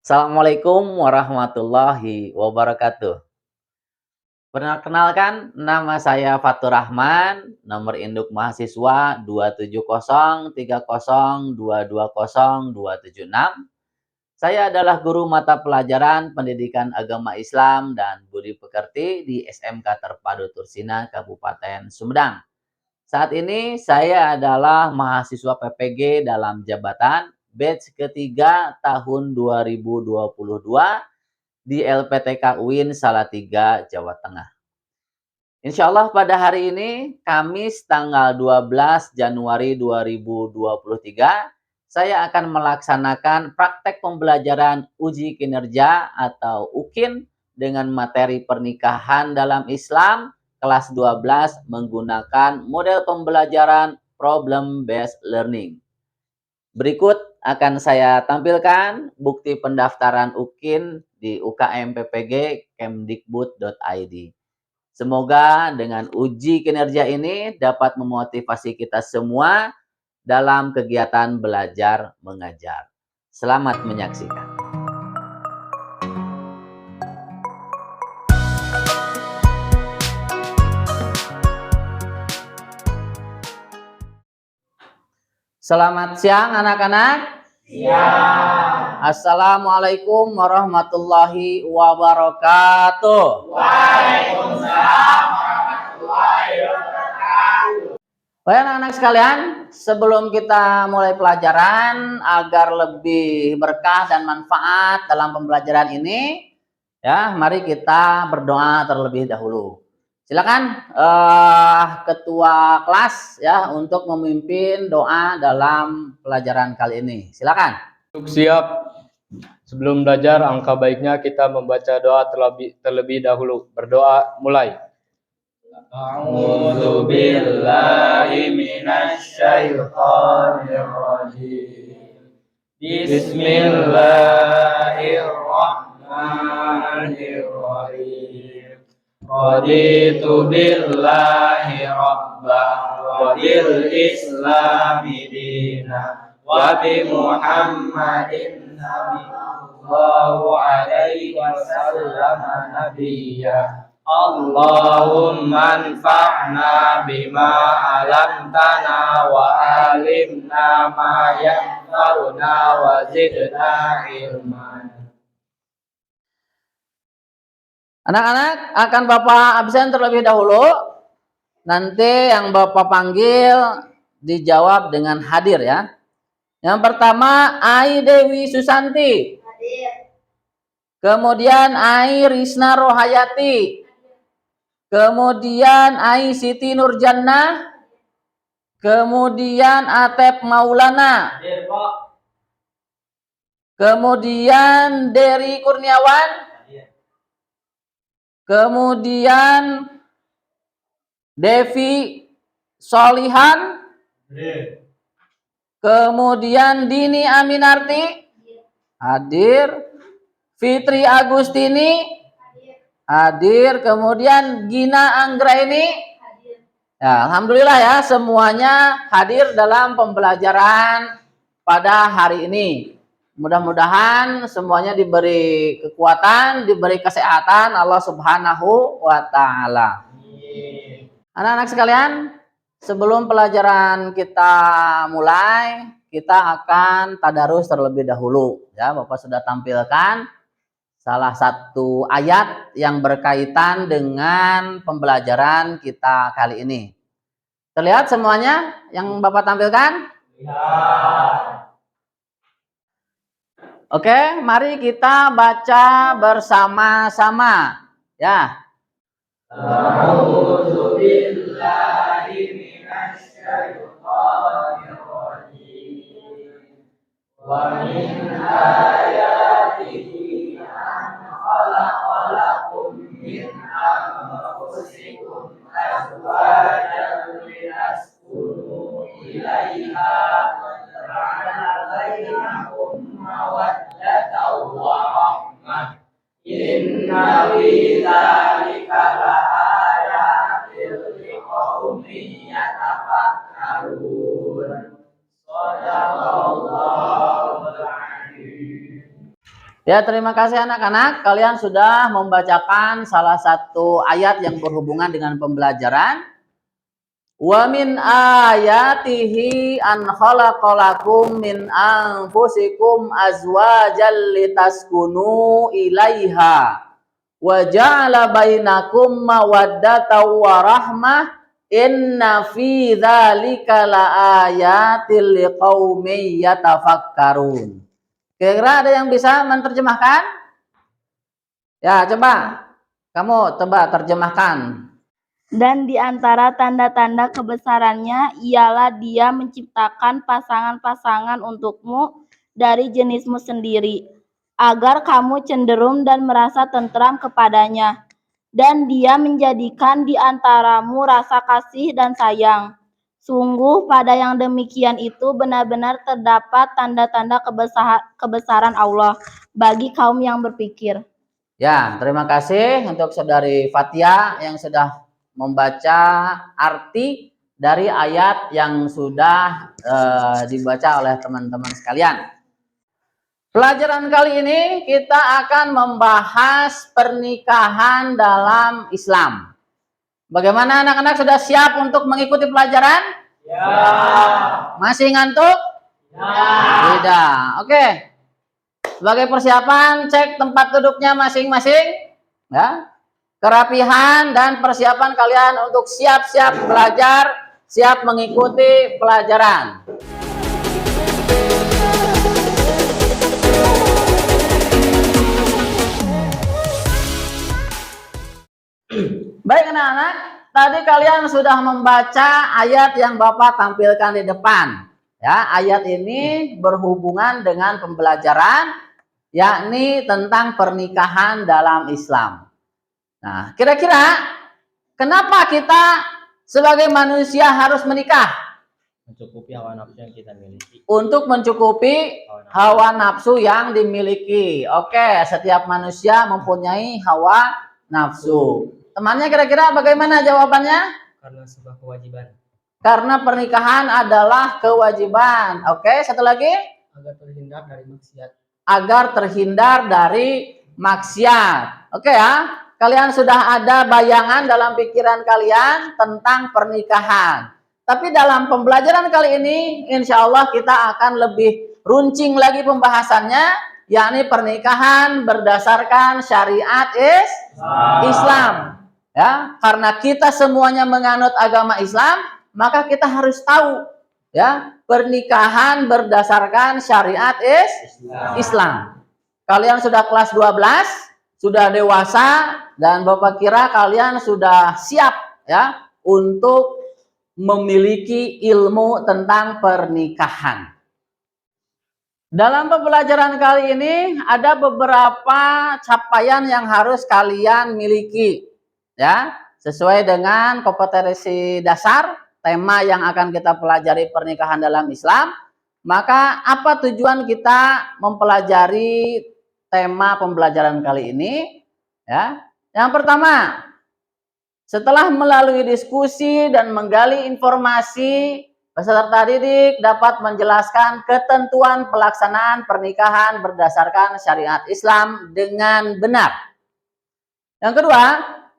Assalamualaikum warahmatullahi wabarakatuh. Perkenalkan, nama saya Fatur Rahman, nomor induk mahasiswa 27030220276. Saya adalah guru mata pelajaran Pendidikan Agama Islam dan Budi Pekerti di SMK Terpadu Tursina, Kabupaten Sumedang. Saat ini saya adalah mahasiswa PPG dalam jabatan batch ketiga tahun 2022 di LPTK UIN Salatiga, Jawa Tengah. Insya Allah pada hari ini, Kamis tanggal 12 Januari 2023, saya akan melaksanakan praktek pembelajaran uji kinerja atau UKIN dengan materi pernikahan dalam Islam kelas 12 menggunakan model pembelajaran problem based learning. Berikut akan saya tampilkan bukti pendaftaran UKIN di UKM PPG Kemdikbud.id. Semoga dengan uji kinerja ini dapat memotivasi kita semua dalam kegiatan belajar mengajar. Selamat menyaksikan. Selamat siang anak-anak. Siang. Assalamualaikum warahmatullahi wabarakatuh. Waalaikumsalam warahmatullahi wabarakatuh. Baik anak-anak sekalian, sebelum kita mulai pelajaran agar lebih berkah dan manfaat dalam pembelajaran ini, ya, mari kita berdoa terlebih dahulu. Silakan ketua kelas ya untuk memimpin doa dalam pelajaran kali ini. Silakan. Untuk siap, sebelum belajar angka baiknya kita membaca doa terlebih dahulu. Berdoa mulai. A'udzu billahi minasy syaithanir rajim. Bismillahirrahmanirrahim. Raditu billahi rabbah wa bil islami dina wa bi Muhammadin sallallahu alaihi wasallam nabiyya. Allahumma anfa'na bima 'allamtana wa 'allimna ma yanfa'una wa zidna ilman. Anak-anak akan Bapak absen terlebih dahulu. Nanti yang Bapak panggil dijawab dengan hadir ya. Yang pertama Ai Dewi Susanti. Hadir. Kemudian Ai Risna Rohayati. Kemudian Ai Siti Nurjannah. Kemudian Atep Maulana. Hadir, Pak. Kemudian Dery Kurniawan. Kemudian Devi Solihan. Kemudian Dini Aminarti. Hadir. Fitri Agustini. Hadir. Kemudian Gina Anggraini. Ya, alhamdulillah ya semuanya hadir dalam pembelajaran pada hari ini. Mudah-mudahan semuanya diberi kekuatan, diberi kesehatan Allah Subhanahu wa Ta'ala. Anak-anak sekalian, sebelum pelajaran kita mulai, kita akan tadarus terlebih dahulu. Ya, Bapak sudah tampilkan salah satu ayat yang berkaitan dengan pembelajaran kita kali ini. Terlihat semuanya yang Bapak tampilkan? Ya. Oke, mari kita baca bersama-sama. Ya. A'udzu billahi minasy syaithanir rajim. Wa min ayatihi an khalaqalakum min anfusikum azwajan litaskunu ilaiha wa ja'ala bainakum mawaddatan wa rahmah. Inna fi dzalika laayatin liqaumin yatafakkarun. Shadaqallahul adzim. Ya, terima kasih anak-anak. Kalian sudah membacakan salah satu ayat yang berhubungan dengan pembelajaran. Wa min ayatihi an khalaqalakum min anfusikum azwajan litaskunu ilaiha wa ja'ala bainakum mawaddatan wa rahmah inna fi dzalika laayatil liqaumin yatafakkarun. Kira-kira ada yang bisa menerjemahkan? Ya, coba kamu coba terjemahkan. Dan di antara tanda-tanda kebesarannya ialah Dia menciptakan pasangan-pasangan untukmu dari jenismu sendiri, agar kamu cenderung dan merasa tentram kepadanya. Dan Dia menjadikan di antaramu rasa kasih dan sayang. Sungguh pada yang demikian itu benar-benar terdapat tanda-tanda kebesaran Allah bagi kaum yang berpikir. Ya, terima kasih untuk Saudari Fatia yang sudah membaca arti dari ayat yang sudah dibaca oleh teman-teman sekalian. Pelajaran kali ini kita akan membahas pernikahan dalam Islam. Bagaimana anak-anak, sudah siap untuk mengikuti pelajaran? Ya. Masih ngantuk? Ya. Tidak. Oke. Sebagai persiapan, cek tempat duduknya masing-masing. Ya. Kerapihan dan persiapan kalian untuk siap-siap belajar, siap mengikuti pelajaran. Baik anak-anak, tadi kalian sudah membaca ayat yang Bapak tampilkan di depan. Ya, ayat ini berhubungan dengan pembelajaran, yakni tentang pernikahan dalam Islam. Nah, kira-kira kenapa kita sebagai manusia harus menikah? Mencukupi hawa nafsu yang kita miliki. Untuk mencukupi hawa nafsu yang dimiliki. Oke, setiap manusia mempunyai hawa nafsu. Temannya kira-kira bagaimana jawabannya? Karena sebuah kewajiban. Karena pernikahan adalah kewajiban. Oke, satu lagi? Agar terhindar dari maksiat. Agar terhindar dari maksiat. Oke ya. Kalian sudah ada bayangan dalam pikiran kalian tentang pernikahan. Tapi dalam pembelajaran kali ini, insya Allah kita akan lebih runcing lagi pembahasannya, yakni pernikahan berdasarkan syariat Islam. Ya, karena kita semuanya menganut agama Islam, maka kita harus tahu, ya, pernikahan berdasarkan syariat Islam. Kalian sudah kelas 12, sudah dewasa, dan Bapak kira kalian sudah siap ya untuk memiliki ilmu tentang pernikahan. Dalam pembelajaran kali ini ada beberapa capaian yang harus kalian miliki ya, sesuai dengan kompetensi dasar tema yang akan kita pelajari pernikahan dalam Islam. Maka apa tujuan kita mempelajari tema pembelajaran kali ini? Ya, yang pertama, setelah melalui diskusi dan menggali informasi, peserta didik dapat menjelaskan ketentuan pelaksanaan pernikahan berdasarkan syariat Islam dengan benar. Yang kedua,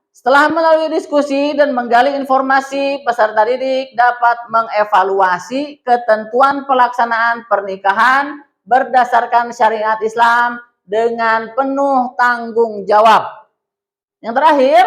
setelah melalui diskusi dan menggali informasi, peserta didik dapat mengevaluasi ketentuan pelaksanaan pernikahan berdasarkan syariat Islam dengan penuh tanggung jawab. Yang terakhir,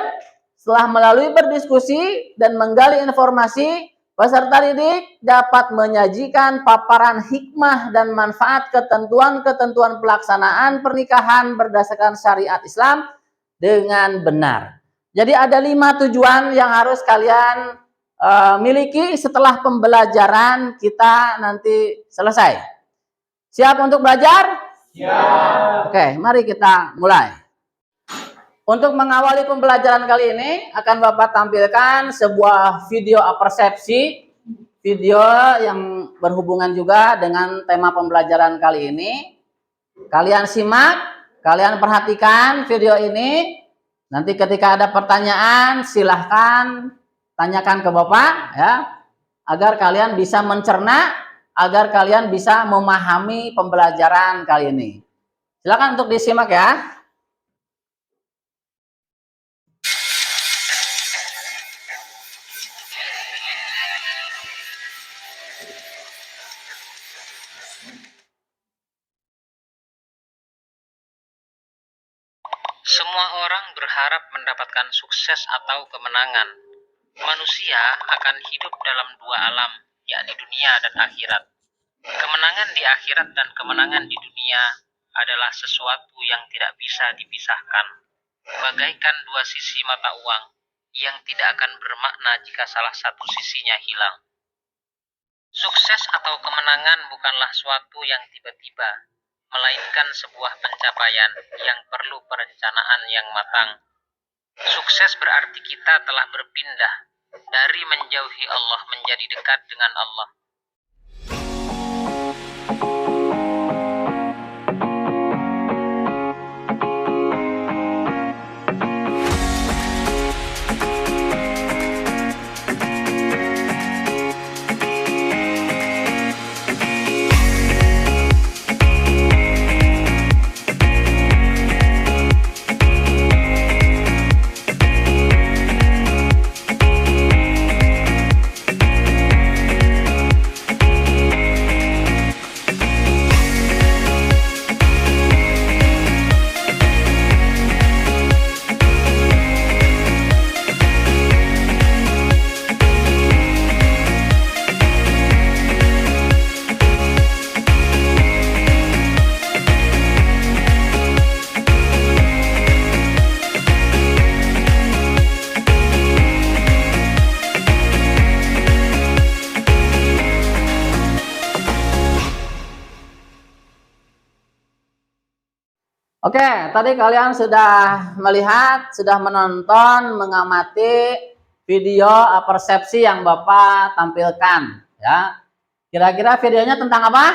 setelah melalui berdiskusi dan menggali informasi, peserta didik dapat menyajikan paparan hikmah dan manfaat ketentuan-ketentuan pelaksanaan pernikahan berdasarkan syariat Islam dengan benar. Jadi ada 5 tujuan yang harus kalian miliki setelah pembelajaran kita nanti selesai. Siap untuk belajar? Siap. Oke, mari kita mulai. Untuk mengawali pembelajaran kali ini akan Bapak tampilkan sebuah video apersepsi, video yang berhubungan juga dengan tema pembelajaran kali ini. Kalian simak, kalian perhatikan video ini. Nanti ketika ada pertanyaan silahkan tanyakan ke Bapak ya, agar kalian bisa mencerna, agar kalian bisa memahami pembelajaran kali ini. Silakan untuk disimak ya. Semua orang berharap mendapatkan sukses atau kemenangan. Manusia akan hidup dalam dua alam, yakni dunia dan akhirat. Kemenangan di akhirat dan kemenangan di dunia adalah sesuatu yang tidak bisa dipisahkan. Bagaikan dua sisi mata uang yang tidak akan bermakna jika salah satu sisinya hilang. Sukses atau kemenangan bukanlah suatu yang tiba-tiba, melainkan sebuah pencapaian yang perlu perencanaan yang matang. Sukses berarti kita telah berpindah dari menjauhi Allah menjadi dekat dengan Allah. Oke, tadi kalian sudah melihat, sudah menonton, mengamati video persepsi yang Bapak tampilkan, ya. Kira-kira videonya tentang apa?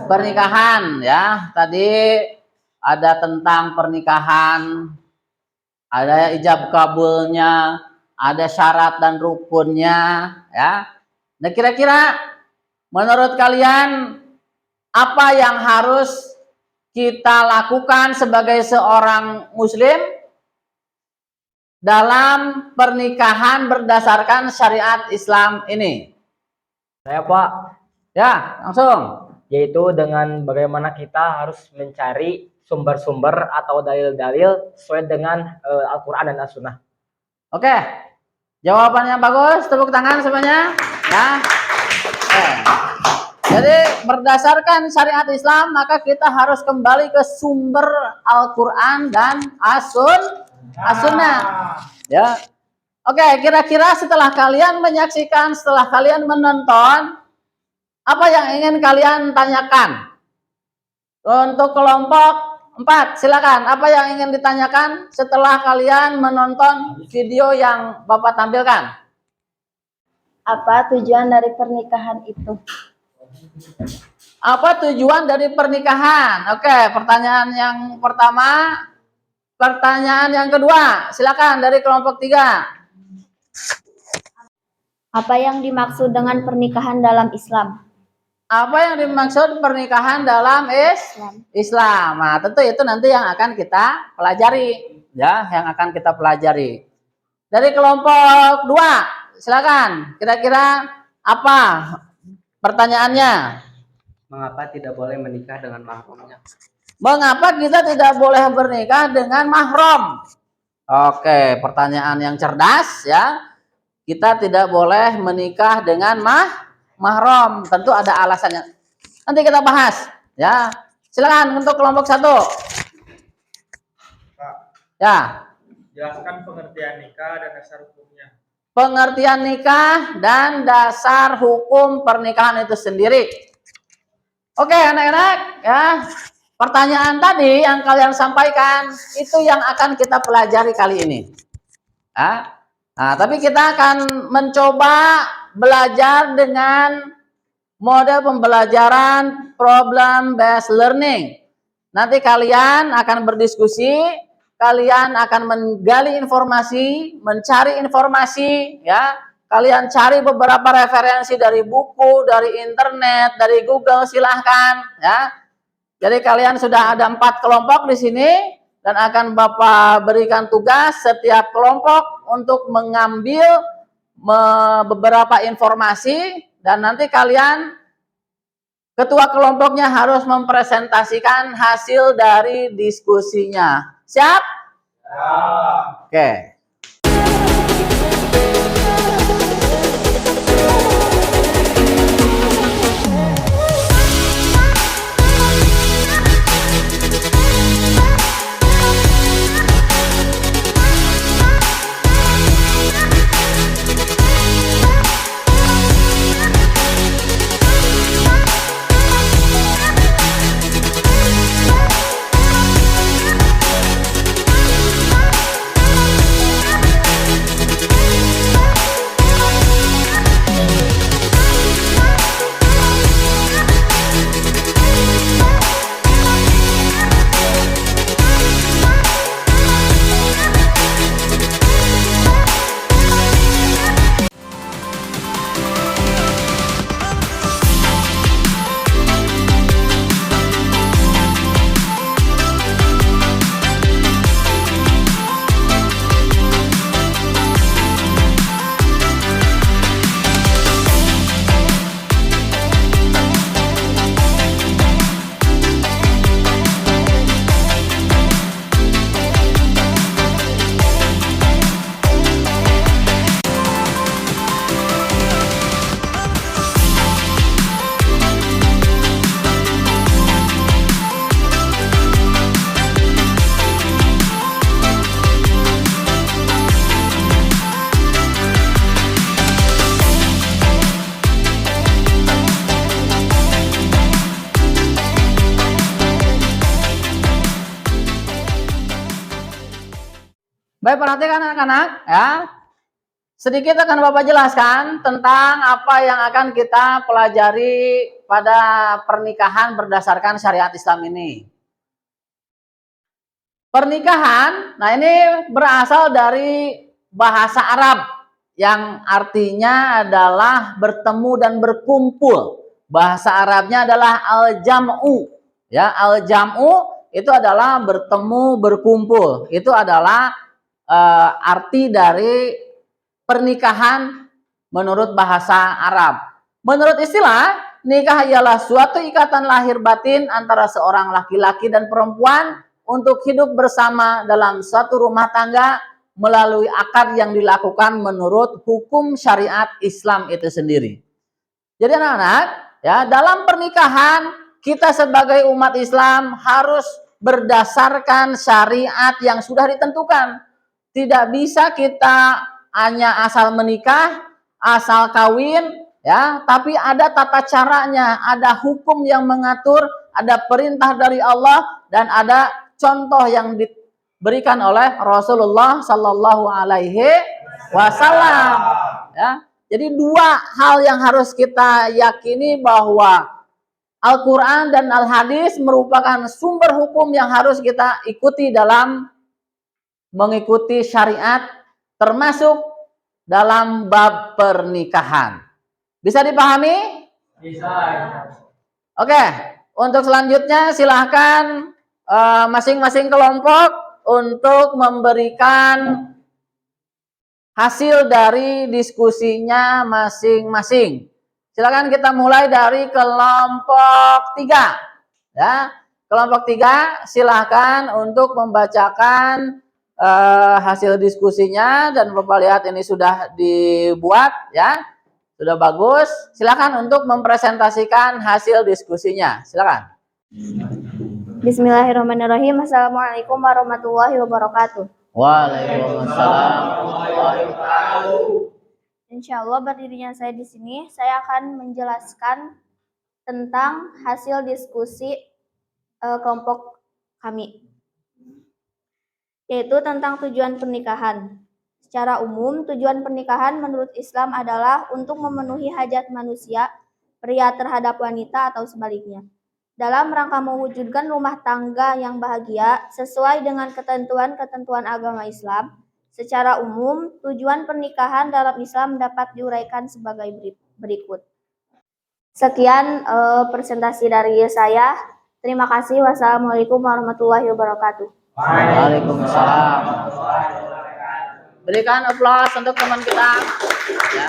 Pernikahan, ya. Tadi ada tentang pernikahan, ada ijab kabulnya, ada syarat dan rukunnya, ya. Nah, kira-kira menurut kalian apa yang harus kita lakukan sebagai seorang muslim dalam pernikahan berdasarkan syariat Islam ini? Saya Pak, Ya, langsung. yaitu dengan bagaimana kita harus mencari sumber-sumber atau dalil-dalil sesuai dengan Al-Quran dan As-Sunnah. Oke, jawabannya bagus, tepuk tangan semuanya. Ya. Jadi berdasarkan syariat Islam maka kita harus kembali ke sumber Al-Quran dan As-Sunnah. Ya. Oke, kira-kira setelah kalian menyaksikan, setelah kalian menonton, apa yang ingin kalian tanyakan? Untuk kelompok 4, silakan. Apa yang ingin ditanyakan setelah kalian menonton video yang Bapak tampilkan? Apa tujuan dari pernikahan itu? Apa tujuan dari pernikahan? Oke, pertanyaan yang pertama. Pertanyaan yang kedua, silakan dari kelompok 3. Apa yang dimaksud dengan pernikahan dalam Islam? Apa yang dimaksud pernikahan dalam Islam? Nah, tentu itu nanti yang akan kita pelajari, ya, yang akan kita pelajari. Dari kelompok 2, silakan. Kira-kira apa pertanyaannya? Mengapa tidak boleh menikah dengan mahramnya? Mengapa kita tidak boleh bernikah dengan mahram? Oke, pertanyaan yang cerdas, ya. Kita tidak boleh menikah dengan mahram. Tentu ada alasannya. Nanti kita bahas, ya. Silakan untuk kelompok 1. Pak, Ya. jelaskan pengertian nikah dan dasar hukumnya. Pengertian nikah dan dasar hukum pernikahan itu sendiri. Oke, anak-anak, ya. Pertanyaan tadi yang kalian sampaikan itu yang akan kita pelajari kali ini. Ya. Nah, tapi kita akan mencoba belajar dengan model pembelajaran problem based learning. Nanti kalian akan berdiskusi, kalian akan menggali informasi, mencari informasi, ya. Kalian cari beberapa referensi dari buku, dari internet, dari Google, silahkan, ya. Jadi kalian sudah ada 4 kelompok di sini dan akan Bapak berikan tugas setiap kelompok untuk mengambil beberapa informasi dan nanti kalian ketua kelompoknya harus mempresentasikan hasil dari diskusinya. Siap? Oke. Baik, perhatikan anak-anak ya. Sedikit akan Bapak jelaskan tentang apa yang akan kita pelajari pada pernikahan berdasarkan syariat Islam ini. Pernikahan, nah ini berasal dari bahasa Arab yang artinya adalah bertemu dan berkumpul. Bahasa Arabnya adalah al-jam'u. Ya, al-jam'u itu adalah bertemu, berkumpul. Itu adalah arti dari pernikahan menurut bahasa Arab. Menurut istilah, nikah ialah suatu ikatan lahir batin antara seorang laki-laki dan perempuan untuk hidup bersama dalam suatu rumah tangga melalui akad yang dilakukan menurut hukum syariat Islam itu sendiri. Jadi anak-anak, ya, dalam pernikahan kita sebagai umat Islam harus berdasarkan syariat yang sudah ditentukan. Tidak bisa kita hanya asal menikah, asal kawin, ya, tapi ada tata caranya, ada hukum yang mengatur, ada perintah dari Allah dan ada contoh yang diberikan oleh Rasulullah Sallallahu Alaihi Wasallam. Ya, jadi 2 hal yang harus kita yakini bahwa Al-Quran dan Al-Hadis merupakan sumber hukum yang harus kita ikuti dalam mengikuti syariat termasuk dalam bab pernikahan. Bisa dipahami? Bisa. Oke, untuk selanjutnya silahkan masing-masing kelompok untuk memberikan hasil dari diskusinya masing-masing. Silakan kita mulai dari kelompok 3. Ya, kelompok 3 silahkan untuk membacakan hasil diskusinya dan Bapak lihat ini sudah dibuat ya. Sudah bagus. Silakan untuk mempresentasikan hasil diskusinya. Silakan. Bismillahirrahmanirrahim. Assalamualaikum warahmatullahi wabarakatuh. Waalaikumsalam warahmatullahi wabarakatuh. Insya Allah berdirinya saya di sini, saya akan menjelaskan tentang hasil diskusi kelompok kami, yaitu tentang tujuan pernikahan. Secara umum, tujuan pernikahan menurut Islam adalah untuk memenuhi hajat manusia, pria terhadap wanita atau sebaliknya, dalam rangka mewujudkan rumah tangga yang bahagia sesuai dengan ketentuan-ketentuan agama Islam. Secara umum, tujuan pernikahan dalam Islam dapat diuraikan sebagai berikut. Sekian presentasi dari saya. Terima kasih. Wassalamualaikum warahmatullahi wabarakatuh. Waalaikumsalam. Berikan aplaus untuk teman kita. Ya.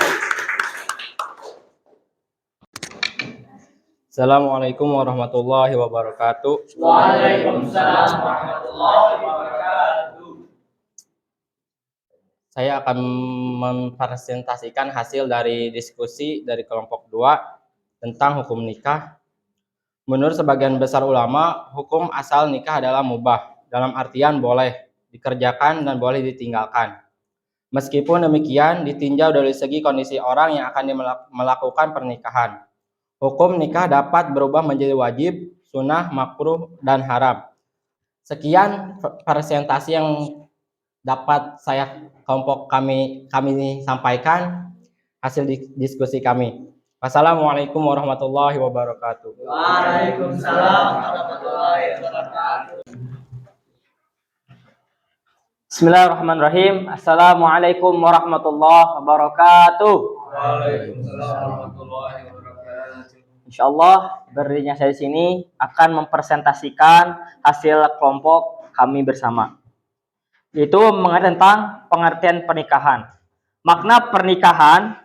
Assalamualaikum warahmatullahi wabarakatuh. Waalaikumsalam warahmatullahi wabarakatuh. Saya akan mempresentasikan hasil dari diskusi dari kelompok 2 tentang hukum nikah. Menurut sebagian besar ulama, hukum asal nikah adalah mubah, dalam artian boleh dikerjakan dan boleh ditinggalkan. Meskipun demikian, ditinjau dari segi kondisi orang yang akan melakukan pernikahan. Hukum nikah dapat berubah menjadi wajib, sunnah, makruh, dan haram. Sekian presentasi yang dapat kelompok kami sampaikan hasil diskusi kami. Wassalamualaikum warahmatullahi wabarakatuh. Waalaikumsalam warahmatullahi wabarakatuh. Bismillahirrahmanirrahim. Assalamualaikum warahmatullahi wabarakatuh. Waalaikumsalam warahmatullahi wabarakatuh. Insyaallah berdirinya saya di sini akan mempresentasikan hasil kelompok kami bersama. Yaitu mengenai tentang pengertian pernikahan. Makna pernikahan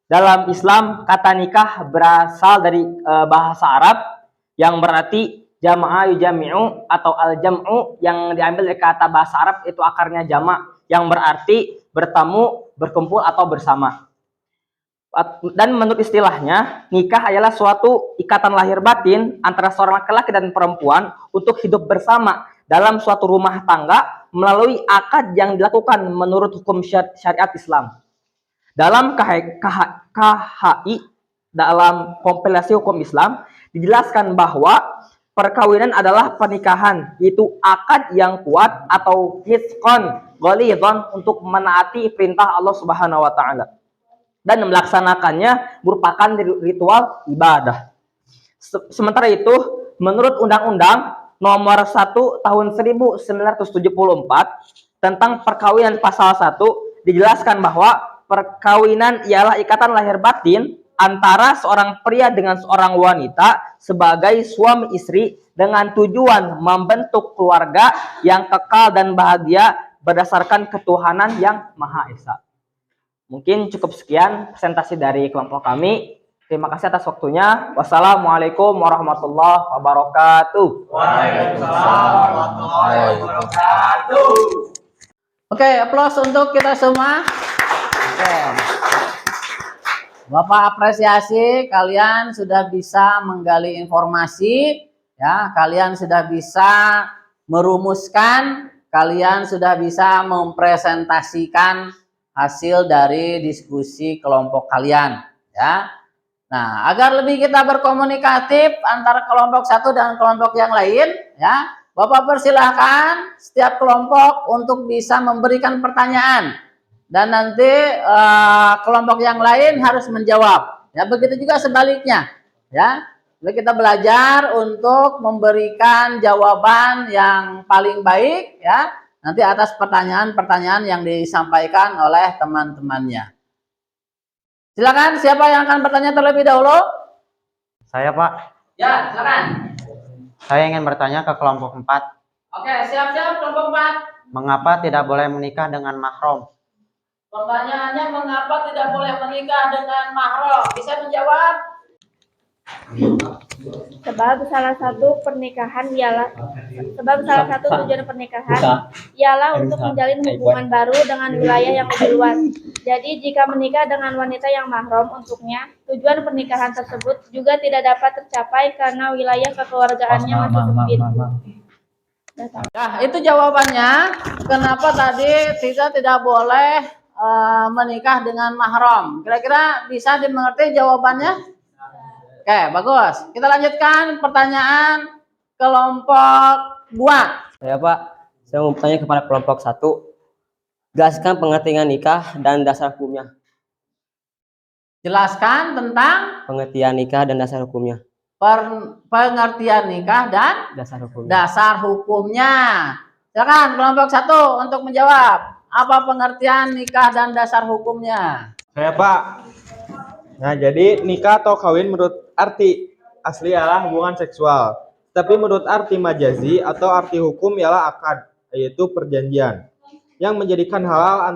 dalam Islam, kata nikah berasal dari bahasa Arab yang berarti jama'a yujami'u atau al-jam'u, yang diambil dari kata bahasa Arab itu akarnya jama' yang berarti bertemu, berkumpul atau bersama. Dan menurut istilahnya, nikah adalah suatu ikatan lahir batin antara seorang laki-laki dan perempuan untuk hidup bersama dalam suatu rumah tangga melalui akad yang dilakukan menurut hukum syariat Islam. Dalam KHI, dalam kompilasi hukum Islam, dijelaskan bahwa perkawinan adalah pernikahan, yaitu akad yang kuat atau hitqon ghalidhan untuk menaati perintah Allah Subhanahu wa taala dan melaksanakannya merupakan ritual ibadah. Sementara itu, menurut Undang-Undang Nomor 1 Tahun 1974 tentang perkawinan pasal 1 dijelaskan bahwa perkawinan ialah ikatan lahir batin antara seorang pria dengan seorang wanita sebagai suami istri dengan tujuan membentuk keluarga yang kekal dan bahagia berdasarkan ketuhanan yang Maha Esa. Mungkin cukup sekian presentasi dari kelompok kami. Terima kasih atas waktunya. Wassalamualaikum warahmatullahi wabarakatuh. Waalaikumsalam warahmatullahi wabarakatuh. Oke, aplaus untuk kita semua. Oke. Bapak apresiasi, kalian sudah bisa menggali informasi, ya, kalian sudah bisa merumuskan, kalian sudah bisa mempresentasikan hasil dari diskusi kelompok kalian, ya. Nah, agar lebih kita berkomunikatif antara kelompok satu dan kelompok yang lain, ya, Bapak persilahkan setiap kelompok untuk bisa memberikan pertanyaan dan nanti kelompok yang lain harus menjawab. Ya, begitu juga sebaliknya, ya. Jadi kita belajar untuk memberikan jawaban yang paling baik, ya, nanti atas pertanyaan-pertanyaan yang disampaikan oleh teman-temannya. Silakan, siapa yang akan bertanya terlebih dahulu? Saya, Pak. Ya, silakan. Saya ingin bertanya ke kelompok 4. Oke, siap-siap kelompok 4. Mengapa tidak boleh menikah dengan mahram? Pertanyaannya, mengapa tidak boleh menikah dengan mahram? Bisa menjawab? Sebab salah satu tujuan pernikahan ialah untuk menjalin hubungan baru dengan wilayah yang lebih luas. Jadi jika menikah dengan wanita yang mahram untuknya, tujuan pernikahan tersebut juga tidak dapat tercapai karena wilayah kekeluargaannya masih sempit. Nah, itu jawabannya. Kenapa tadi kita tidak boleh menikah dengan mahram? Kira-kira bisa dimengerti jawabannya? Oke, bagus. Kita lanjutkan pertanyaan kelompok 2. Saya, Pak, saya mau bertanya kepada kelompok 1. Jelaskan pengertian nikah dan dasar hukumnya. Jelaskan tentang Pengertian nikah dan dasar hukumnya. pengertian nikah dan Dasar hukumnya. dasar hukumnya. Silakan kelompok 1 untuk menjawab. Apa pengertian nikah dan dasar hukumnya? Saya, Pak. Nah, jadi nikah atau kawin menurut arti asli adalah hubungan seksual. Tapi menurut arti majazi atau arti hukum ialah akad, yaitu perjanjian yang menjadikan halal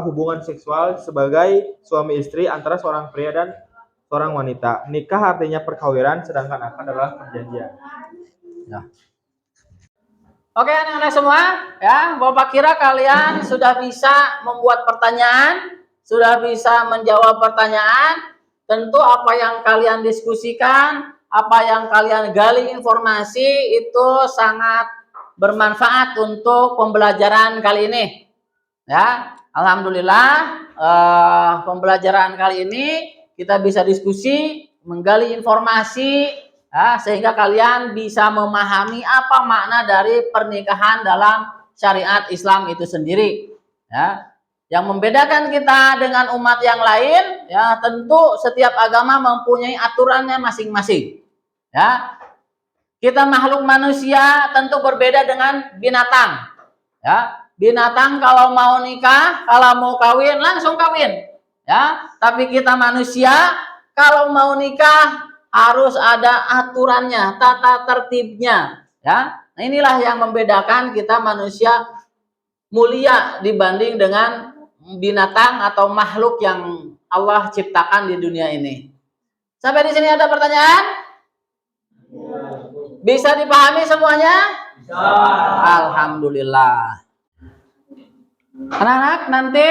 hubungan seksual sebagai suami istri antara seorang pria dan seorang wanita. Nikah artinya perkawinan, sedangkan akad adalah perjanjian. Ya. Oke, anak-anak semua, ya, Bapak kira kalian sudah bisa membuat pertanyaan, sudah bisa menjawab pertanyaan. Tentu apa yang kalian diskusikan, apa yang kalian gali informasi itu sangat bermanfaat untuk pembelajaran kali ini. Ya, alhamdulillah pembelajaran kali ini kita bisa diskusi, menggali informasi, ya, sehingga kalian bisa memahami apa makna dari pernikahan dalam syariat Islam itu sendiri. Ya, yang membedakan kita dengan umat yang lain, ya, tentu setiap agama mempunyai aturannya masing-masing. Ya, kita makhluk manusia tentu berbeda dengan binatang. Ya, binatang kalau mau nikah, kalau mau kawin langsung kawin. Ya, tapi kita manusia kalau mau nikah harus ada aturannya, tata tertibnya. Ya, nah inilah yang membedakan kita manusia mulia dibanding dengan binatang atau makhluk yang Allah ciptakan di dunia ini. Sampai di sini ada pertanyaan? Bisa dipahami semuanya? Bisa. Alhamdulillah. Anak-anak, nanti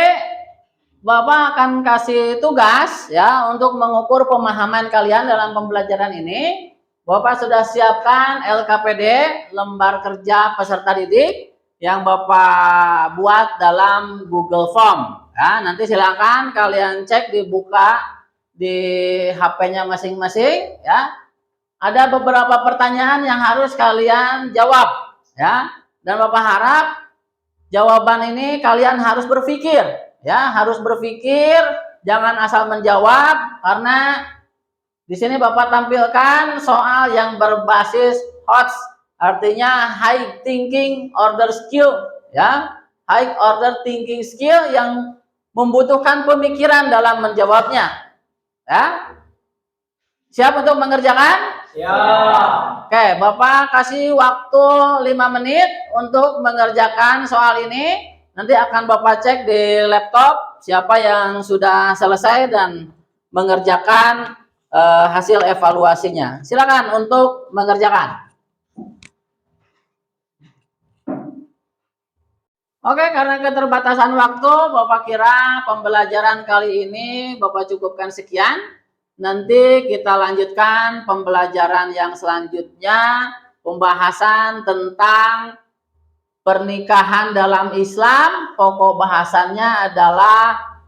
Bapak akan kasih tugas ya untuk mengukur pemahaman kalian dalam pembelajaran ini. Bapak sudah siapkan LKPD, lembar kerja peserta didik, yang Bapak buat dalam Google Form. Ya, nanti silakan kalian cek, dibuka di HP-nya masing-masing. Ya, ada beberapa pertanyaan yang harus kalian jawab. Ya, dan Bapak harap jawaban ini kalian harus berpikir. Ya, harus berpikir, jangan asal menjawab, karena di sini Bapak tampilkan soal yang berbasis HOTS. Artinya high thinking order skill, ya, high order thinking skill yang membutuhkan pemikiran dalam menjawabnya. Ya, siap untuk mengerjakan? Siap. Oke, Bapak kasih waktu 5 menit untuk mengerjakan soal ini. Nanti akan Bapak cek di laptop siapa yang sudah selesai dan mengerjakan hasil evaluasinya. Silakan untuk mengerjakan. Oke, karena keterbatasan waktu, Bapak kira pembelajaran kali ini Bapak cukupkan sekian. Nanti kita lanjutkan pembelajaran yang selanjutnya, pembahasan tentang pernikahan dalam Islam. Pokok bahasannya adalah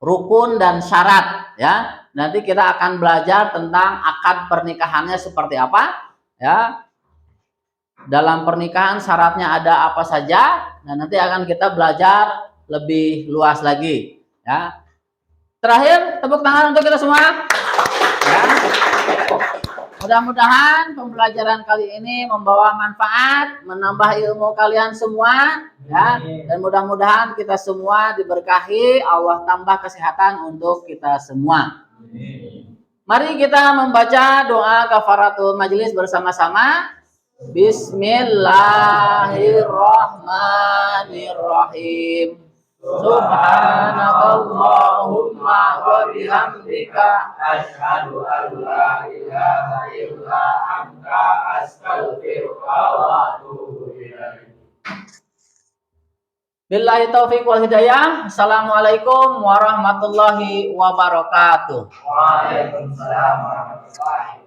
rukun dan syarat. Ya, nanti kita akan belajar tentang akad pernikahannya seperti apa. Ya, dalam pernikahan syaratnya ada apa saja. Nah, nanti akan kita belajar lebih luas lagi. Ya. Terakhir, tepuk tangan untuk kita semua. Ya. Mudah-mudahan pembelajaran kali ini membawa manfaat, menambah ilmu kalian semua. Ya. Dan mudah-mudahan kita semua diberkahi, Allah tambah kesehatan untuk kita semua. Mari kita membaca doa kafaratul majelis bersama-sama. Bismillahirrahmanirrahim. Subhanakallahumma wa bihamdika asyhadu an la ilaha illa anta astaghfiruka wa atubu ilaik. Billahi taufiq wal hidayah. Assalamualaikum warahmatullahi wabarakatuh. Waalaikumsalam warahmatullahi wabarakatuh.